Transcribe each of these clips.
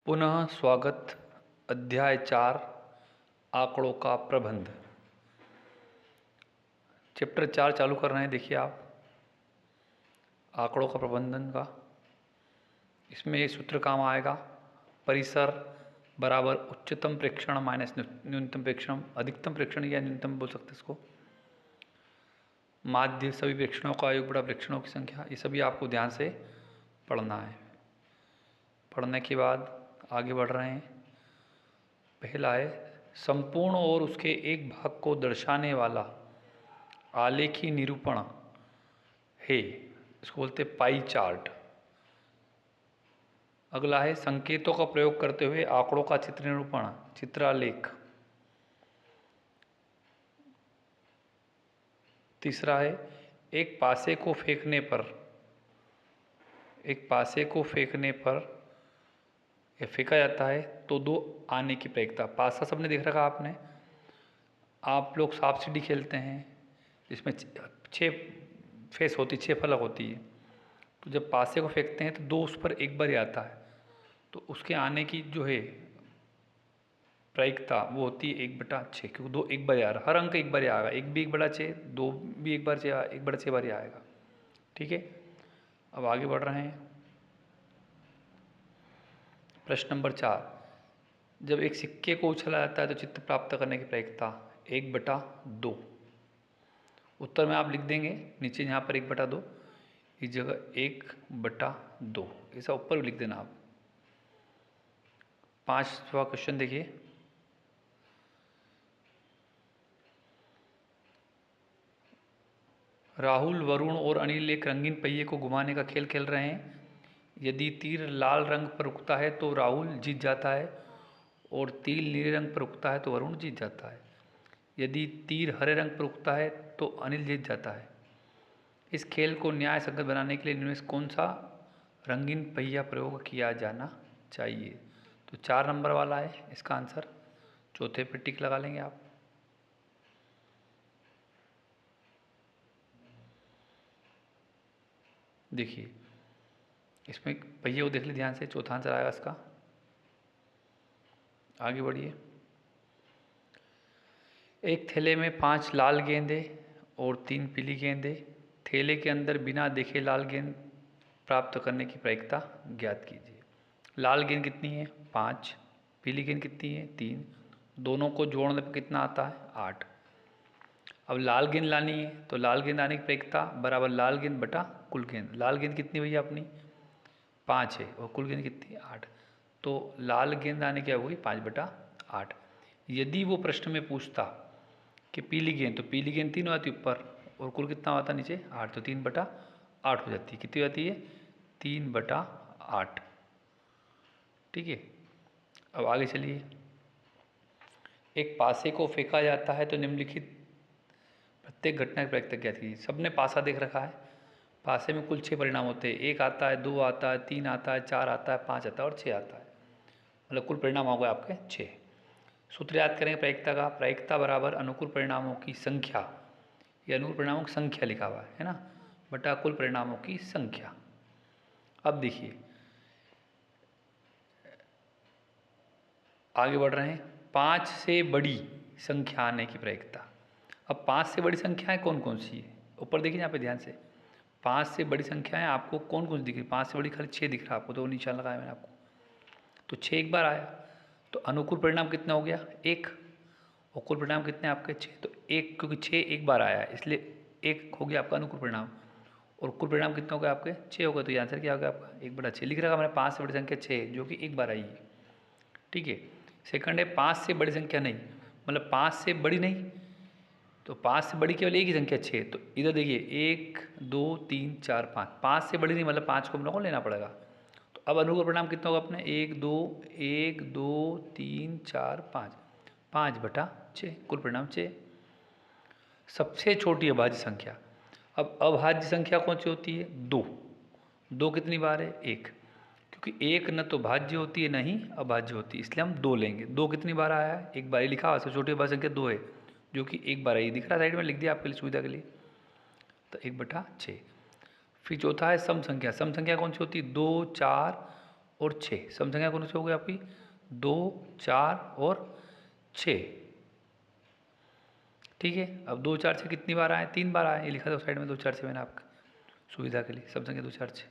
पुनः स्वागत। अध्याय 4 आंकड़ों का प्रबंध। चैप्टर 4 चालू कर रहे हैं। देखिए आप आंकड़ों का प्रबंधन का, इसमें ये सूत्र काम आएगा। परिसर बराबर उच्चतम प्रेक्षण माइनस न्यूनतम प्रेक्षण, अधिकतम प्रेक्षण या न्यूनतम बोल सकते हैं इसको। माध्य सभी प्रेक्षणों का योग बड़ा प्रेक्षणों की संख्या। ये सभी आपको ध्यान से पढ़ना है। पढ़ने के बाद आगे बढ़ रहे हैं। पहला है संपूर्ण और उसके एक भाग को दर्शाने वाला आलेखी निरूपण है, इसको बोलते हैं पाई चार्ट। अगला है संकेतों का प्रयोग करते हुए आंकड़ों का चित्र निरूपण, चित्रालेख। तीसरा है एक पासे को फेंकने पर या फेंका जाता है तो दो आने की प्रायिकता। पासा सबने देख रखा आपने। आप लोग सांप सीढ़ी खेलते हैं जिसमें 6 फेस होती, 6 फलक होती है। तो जब पासे को फेंकते हैं तो दो उस पर एक बार ही आता है, तो उसके आने की जो है प्रायिकता वो होती है 1/6, क्योंकि दो एक बार आ रहा, हर अंक एक बार ही आएगा। एक भी 1/6, दो भी एक बार 1/6 बार ही आएगा। ठीक है, अब आगे बढ़ रहे हैं। प्रश्न नंबर 4, जब एक सिक्के को उछला जाता है तो चित्र प्राप्त करने की प्रायिकता 1/2। उत्तर में आप लिख देंगे नीचे यहाँ पर 1/2, इस जगह 1/2, ऐसा ऊपर भी लिख देना आप। 5वां क्वेश्चन देखिए। राहुल, वरुण और अनिल एक रंगीन पहिए को घुमाने का खेल खेल रहे हैं। यदि तीर लाल रंग पर रुकता है तो राहुल जीत जाता है, और तीर नीले रंग पर रुकता है तो वरुण जीत जाता है। यदि तीर हरे रंग पर रुकता है तो अनिल जीत जाता है। इस खेल को न्याय संगत बनाने के लिए इनमें से कौन सा रंगीन पहिया प्रयोग किया जाना चाहिए? तो 4 नंबर वाला है इसका आंसर। चौथे पे टिक लगा लेंगे आप। देखिए इसमें पहिए को देख लीजिए ध्यान से, चौथा आंसर आएगा इसका। आगे बढ़िए। एक थैले में 5 लाल गेंदे और 3 पीली गेंदे। थैले के अंदर बिना देखे लाल गेंद प्राप्त करने की प्रायिकता ज्ञात कीजिए। लाल गेंद कितनी है? 5। पीली गेंद कितनी है? 3। दोनों को जोड़ने पर कितना आता है? 8। अब लाल गेंद लानी है तो लाल गेंद आने की प्रायिकता बराबर लाल गेंद बटा कुल गेंद। लाल गेंद कितनी भैया अपनी? 5 है, और कुल गेंद कितनी है? 8। तो लाल गेंद आने की हुई 5/8। यदि वो प्रश्न में पूछता कि पीली गेंद, तो पीली गेंद 3 आती ऊपर और कुल कितना आता नीचे? 8। तो 3/8 हो जाती है। कितनी आती है? 3/8। ठीक है, अब आगे चलिए। एक पासे को फेंका जाता है तो निम्नलिखित प्रत्येक घटना की प्रायिकता ज्ञात कीजिए। सबने पासा देख रखा है। पासे में कुल 6 परिणाम होते हैं। 1 आता है, 2 आता है, 3 आता है, 4 आता है, 5 आता है और 6 आता है। मतलब कुल परिणाम हो गए आपके 6। सूत्र याद करेंगे प्रायिकता का। प्रायिकता बराबर अनुकूल परिणामों की संख्या, या अनुकूल परिणामों की संख्या लिखा हुआ है ना, बटा कुल परिणामों की संख्या। अब देखिए आगे बढ़ रहे हैं। 5 से बड़ी संख्या आने की प्रायिकता। अब 5 से बड़ी संख्याएं कौन कौन सी है? ऊपर देखिए यहाँ पे ध्यान से। 5 से बड़ी संख्याएं आपको कौन कौन सी दिख रही? 5 से बड़ी खाली 6 दिख रहा है आपको, तो निशान लगाया मैंने आपको। तो 6 एक बार आया, तो अनुकूल परिणाम कितना हो गया? 1। और कुल परिणाम कितने आपके? 6। तो 1, क्योंकि 6 एक बार आया है इसलिए 1 हो गया आपका अनुकूल परिणाम। और कुल परिणाम कितना हो गया आपके? 6 हो गया। तो ये आंसर क्या हो गया आपका? 1/6 लिख रखा मैंने। 5 से बड़ी संख्या 6 जो कि एक बार आई है। ठीक है। सेकंड है 5 से बड़ी संख्या नहीं, मतलब 5 से बड़ी नहीं, तो 5 से बड़ी केवल एक ही संख्या 6। तो इधर देखिए 1 2 3 4 5, 5 से बड़ी नहीं, मतलब 5 को हम लोग को लेना पड़ेगा। तो अब अनुकूल परिणाम कितना होगा अपने? 1 2 3 4 5, 5/6 कुल परिणाम 6। सबसे छोटी अभाज्य संख्या। अब अभाज्य संख्या कौन सी होती है? 2। 2 कितनी बार है? 1। क्योंकि 1 न तो भाज्य होती है, नहीं अभाज्य होती है, इसलिए हम 2 लेंगे। 2 कितनी बार आया है? एक बार ही लिखा हुआ। सबसे छोटी अभाज्य संख्या 2 है, जो कि एक बार आई दिख रहा साइड में, लिख दिया आपके लिए सुविधा के लिए। तो 1/6। फिर चौथा है सम संख्या। सम संख्या कौन सी होती है? 2 4 और 6। सम संख्या कौन सी हो गई आपकी? 2, 4 और 6। ठीक है, अब 2, 4, 6 कितनी बार आए? 3 बार आए। ये लिखा था साइड में 2, 4, 6 मैंने आपकी सुविधा के लिए। सम संख्या 2, 4, 6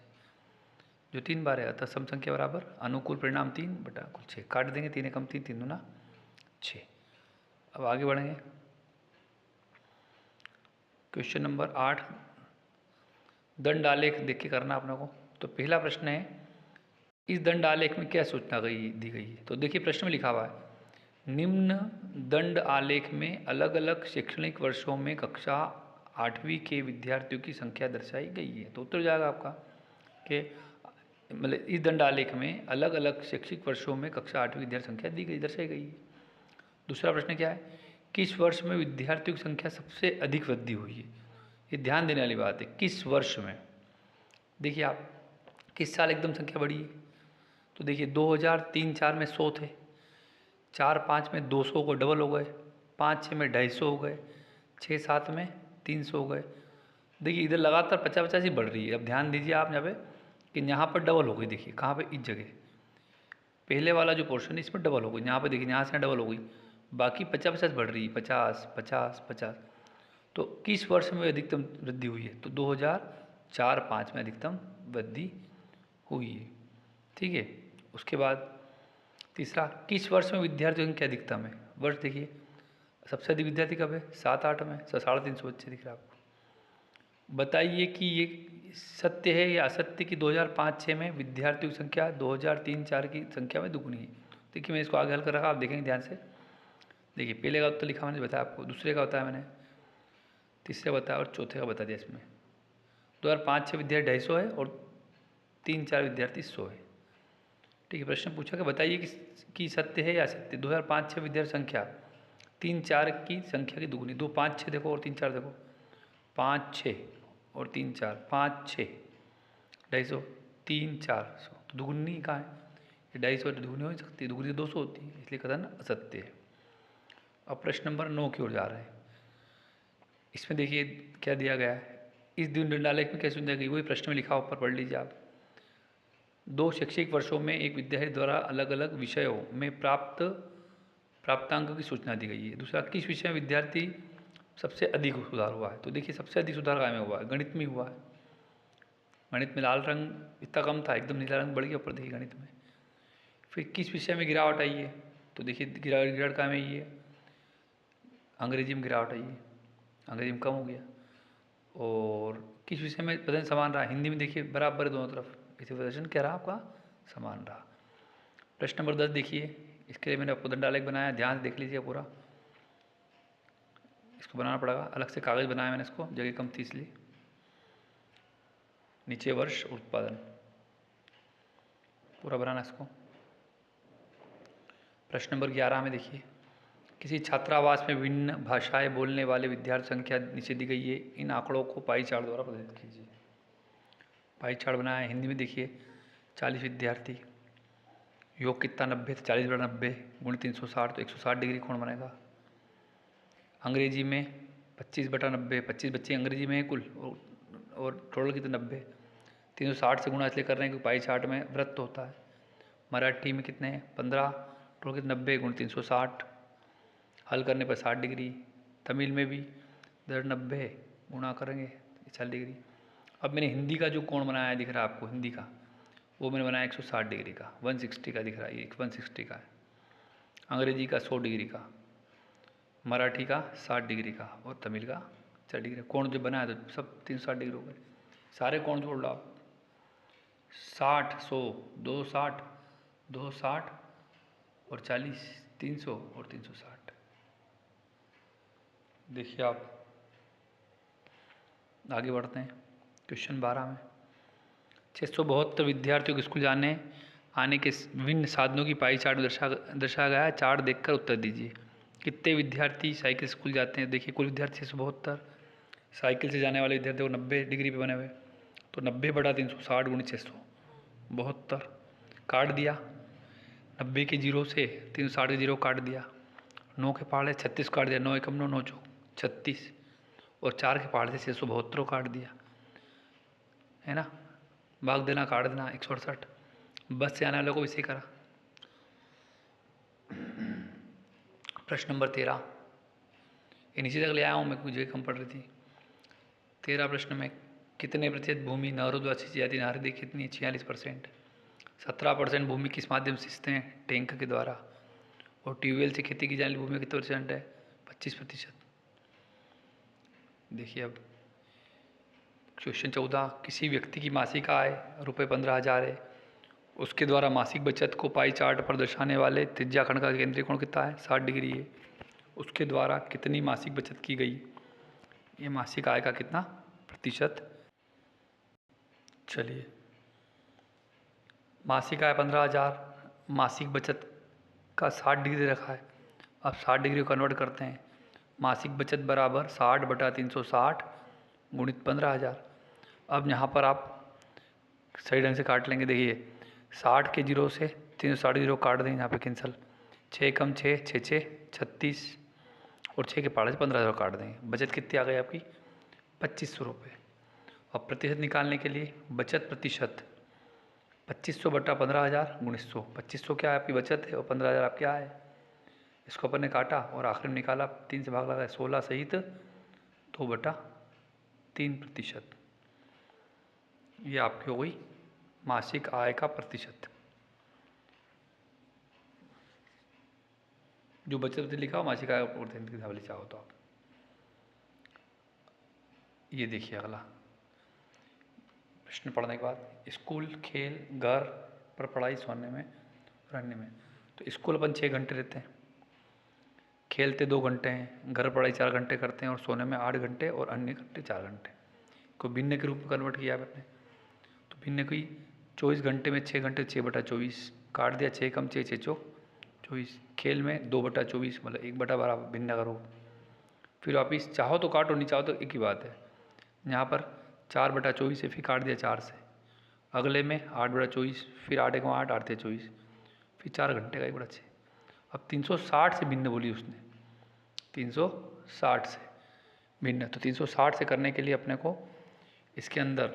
जो 3 बार है, अतः सम संख्या बराबर अनुकूल परिणाम 3 बटा कुल 6। काट देंगे, 3 एकम 3, 3 दूना 6। अब आगे बढ़ेंगे। क्वेश्चन नंबर 8 दंड आलेख देख के करना अपने को। तो पहला प्रश्न है, इस दंड आलेख में क्या सूचना दी गई है? तो देखिए प्रश्न में लिखा हुआ है, निम्न दंड आलेख में अलग अलग शैक्षणिक वर्षों में कक्षा 8वीं के विद्यार्थियों की संख्या दर्शाई गई है। तो उत्तर जाएगा आपका कि मतलब इस दंड आलेख में अलग अलग शैक्षिक वर्षों में कक्षा 8वीं विद्यार्थी संख्या दी गई, दर्शाई गई है। दूसरा प्रश्न क्या है, किस वर्ष में विद्यार्थियों की संख्या सबसे अधिक वृद्धि हुई है? ये ध्यान देने वाली बात है, किस वर्ष में। देखिए आप, किस साल एकदम संख्या बढ़ी है? तो देखिए 2003-4 में 100 थे, 4-5 में 200 को डबल हो गए, 5-6 में 250 हो गए, 6-7 में 300 हो गए। देखिए इधर लगातार 50-50 ही बढ़ रही है। अब ध्यान दीजिए आप यहाँ पे कि यहाँ पर डबल हो गई। देखिए कहाँ पे? इस जगह पहले वाला जो पोर्शन है इसमें डबल हो गई। यहाँ पे देखिए, यहाँ से डबल हो गई, बाकी 50-50 बढ़ रही है, 50, 50, 50। तो किस वर्ष में अधिकतम वृद्धि हुई है? तो 2004-5 में अधिकतम वृद्धि हुई है। ठीक है, उसके बाद तीसरा, किस वर्ष में विद्यार्थियों की संख्या अधिकतम है? वर्ष देखिए, सबसे अधिक विद्यार्थी कब है? 7-8 में, 350 बच्चे दिख रहा है आपको। बताइए कि ये सत्य है या असत्य कि 2005-6 में विद्यार्थियों की संख्या 2003-4 की संख्या में दुगुनी है। देखिए मैं इसको आगे हल कर रखा, आप देखेंगे ध्यान से। देखिए पहले का उत्तर लिखा मैंने, बताया आपको, दूसरे का बताया मैंने, तीसरे बताया और चौथे का बता दिया। इसमें 2005-6 विद्यार्थी 250 है और 3-4 विद्यार्थी 100 है। ठीक है, प्रश्न पूछा कि बताइए कि सत्य है या असत्य 2005-6 विद्यार्थी संख्या 3-4 की संख्या की दुगुनी। 2-5-6 देखो और 3-4 देखो, 5-6 और 3-4, 5-6 250, 3-400, तो दुगुनी कहाँ है? ये 250 दुगुनी हो नहीं सकती, दुगुनी 200 होती है, इसलिए कथन असत्य है। अब प्रश्न नंबर 9 की ओर जा रहे हैं। इसमें देखिए क्या दिया गया है, इस दिन दंडालेख में क्या सुविधा गई, वही प्रश्न में लिखा, ऊपर पढ़ लीजिए आप। 2 शैक्षिक वर्षों में एक विद्यार्थी द्वारा अलग अलग विषयों में प्राप्तांक की सूचना दी गई है। दूसरा, किस विषय में विद्यार्थी सबसे अधिक सुधार हुआ है? तो देखिए सबसे अधिक सुधार कहाँ में हुआ है? गणित में हुआ है। गणित में लाल रंग इतना कम था, एकदम नीला रंग बढ़ गया ऊपर, देखिए गणित में। फिर किस विषय में गिरावट आई है? तो देखिए गिरावट कहाँ में आई है? अंग्रेजी में गिरावट आई है, अंग्रेजी में कम हो गया। और किस विषय में प्रदर्शन समान रहा? हिंदी में देखिए बराबर दोनों तरफ, इसे प्रदर्शन क्या रहा आपका? समान रहा। प्रश्न नंबर 10 देखिए, इसके लिए मैंने आपको दंडालेख बनाया, ध्यान से देख लीजिए पूरा। इसको बनाना पड़ेगा, अलग से कागज़ बनाया मैंने, इसको जगह कम थी इसलिए। नीचे वर्ष उत्पादन पूरा बनाना इसको। प्रश्न नंबर 11 में देखिए, किसी छात्रावास में विभिन्न भाषाएं बोलने वाले विद्यार्थी संख्या नीचे दी गई है, इन आंकड़ों को पाई चार्ट द्वारा प्रदर्शित कीजिए। पाई चार्ट बनाया है। हिंदी में देखिए 40 विद्यार्थी, योग कितना 90, 40/90 गुण 360, तो 160 डिग्री कोण बनेगा। अंग्रेजी में 25/90, 25 बच्चे अंग्रेजी में है कुल, और टोटल कितने 90, 360 से गुणा इसलिए कर रहे हैं क्योंकि पाई चार्ट में वृत्त होता है। मराठी में कितने हैं? 15, टोटल कितने 90 गुण 360, हल करने पर 60 डिग्री। तमिल में भी 90 गुणा करेंगे 40 डिग्री। अब मैंने हिंदी का जो कोण बनाया है दिख रहा है आपको, हिंदी का वो मैंने बनाया 160 डिग्री का, 160 का दिख रहा है, ये 160 का है। अंग्रेजी का 100 डिग्री का, मराठी का 60 डिग्री का और तमिल का 40 डिग्री। कोण जो बनाया तो सब 360 डिग्री हो गए। सारे कोण जोड़ लो आप, 60, 100, 260, 260 और 40, 300 और 360। देखिए आप आगे बढ़ते हैं क्वेश्चन 12 में। 672 विद्यार्थियों को स्कूल आने के विभिन्न साधनों की पाई चार्ट में दर्शाया गया है। चार्ट देखकर उत्तर दीजिए। कितने विद्यार्थी साइकिल स्कूल जाते हैं? देखिए कुल विद्यार्थी 672, साइकिल से जाने वाले विद्यार्थी को 90 डिग्री पे बने हुए, तो 90/360 गुणित 672 काट दिया। 90 के जीरो से 360 के जीरो काट दिया। 9 के पहाड़े 36 काट दिया, 9 एकम 9, 9 चौक 36, और 4 के पहाड़ से 672 काट दिया, है ना। भाग देना, काट देना 168, बस से आने वालों को भी सही करा। प्रश्न नंबर 13, ये नीचे तक ले आया हूँ मैं, मुझे कम पड़ रही थी। 13 प्रश्न में कितने प्रतिशत भूमि नहरों द्वारा सिंची जाती है? नहरें देखिए कितनी है, 46%। 17% भूमि किस माध्यम से सिंचते हैं? टैंक के द्वारा। और ट्यूबवेल से खेती की जाने वाली भूमि कितने परसेंट है? 25%। देखिए अब क्वेश्चन 14, किसी व्यक्ति की मासिक आय ₹15,000 है, उसके द्वारा मासिक बचत को पाई चार्ट पर दर्शाने वाले त्रिज्याखंड का केंद्रीय कोण कितना है? 60 डिग्री है। उसके द्वारा कितनी मासिक बचत की गई? ये मासिक आय का कितना प्रतिशत? चलिए, मासिक आय 15,000, मासिक बचत का 60 डिग्री रखा है। अब 60 डिग्री को कन्वर्ट करते हैं। मासिक बचत बराबर 60/360 गुणित 15,000। अब यहाँ पर आप सही ढंग से काट लेंगे। देखिए 60 के जीरो से 360 जीरो काट दें, यहाँ पे कैंसिल। 6 कम 6, 6 6 36 और 6 के पाड़े से 15,000 काट देंगे। बचत कितनी आ गई आपकी? 2500 रुपये। और प्रतिशत निकालने के लिए बचत प्रतिशत 2500/15,000 गुणित 100। 2500 क्या है आपकी बचत है और 15,000 आपकी आय है। इसको अपन ने काटा और आखिर में निकाला, 3 से भाग लगा, 16 सहित 2/3%। ये आपकी हो गई मासिक आय का प्रतिशत। जो बचत लिखा हो मासिक आय के हिसाब से चाहो तो आप। ये देखिए अगला प्रश्न पढ़ने के बाद, स्कूल, खेल, घर पर पढ़ाई, सोने में और अन्य में। तो स्कूल अपन 6 घंटे रहते हैं, खेलते 2 घंटे हैं, घर पढ़ाई 4 घंटे करते हैं और सोने में 8 घंटे और अन्य घंटे 4 घंटे को भिन्न के रूप में कन्वर्ट किया आपने। तो भिन्न की 24 घंटे में 6 घंटे 6/24 काट दिया। 6 कम 6, 6 चौक 24। खेल में 2/24 मतलब 1/12 भिन्न करो। फिर वापिस चाहो तो काटो, नहीं चाहो तो एक ही बात है। यहाँ पर 4/24 से फिर काट दिया 4 से। अगले में 8/24, फिर 8 1 8, 8 24, फिर 4 घंटे का 1/6। अब 360 से भिन्न बोली उसने, 360 से भिन्न। तो 360 से करने के लिए अपने को इसके अंदर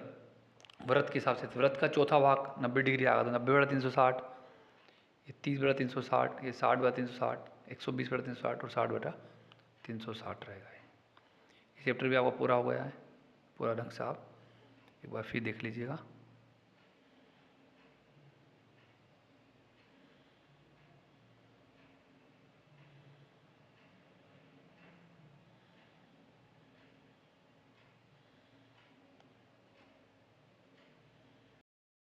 व्रत के हिसाब से, व्रत का चौथा भाग 90 डिग्री आ गया, तो 90/360, ये 30/360, ये 60/360, 120/360 और 60/360 रहेगा। ये चैप्टर भी आपका पूरा हो गया है। पूरा ढंग से आप एक बार फिर देख लीजिएगा।